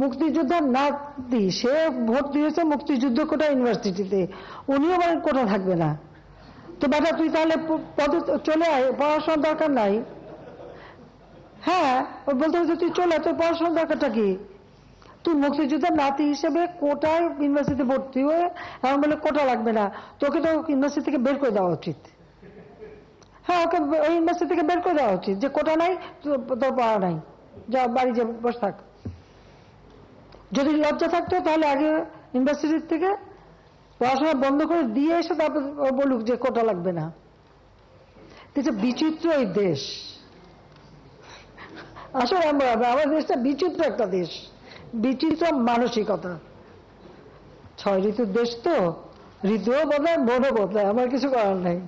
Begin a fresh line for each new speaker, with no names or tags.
মুক্তিযোদ্ধার নাতি, সে ভর্তি হয়েছে মুক্তিযুদ্ধ কোটা ইউনিভার্সিটিতে, উনিও বলেন কোটা থাকবে না। তো বেটা তুই তাহলে পদে চলে আয়, পড়াশোনার দরকার নাই। হ্যাঁ, ও বলতে হচ্ছে তুই চলে আয়, তোর পড়াশোনার দরকারটা কি? তুই মুক্তিযুদ্ধের নাতি হিসেবে কোটায় ইউনিভার্সিটিতে ভর্তি হয়ে এমন বলে কোটা লাগবে না, তোকে তো ইউনিভার্সিটি থেকে বের করে দেওয়া উচিত। হ্যাঁ, ওকে ওই ইউনিভার্সিটি থেকে বের করে দেওয়া উচিত, যে কোটা নাই, তোর পড়া নাই, যা বাড়ি যে বসে থাক। যদি লজ্জা থাকতো তাহলে আগে ইউনিভার্সিটির থেকে পড়াশোনা বন্ধ করে দিয়ে এসে তারপর বলুক যে কোটা লাগবে না। বিচিত্র এই দেশ, আসলে আমাদের দেশটা বিচিত্র একটা দেশ, বিচিত্র মানসিকতা। 6 ঋতুর দেশ তো, ঋতুও বদলায়, মনও বদলায়, আমার কিছু করার নাই।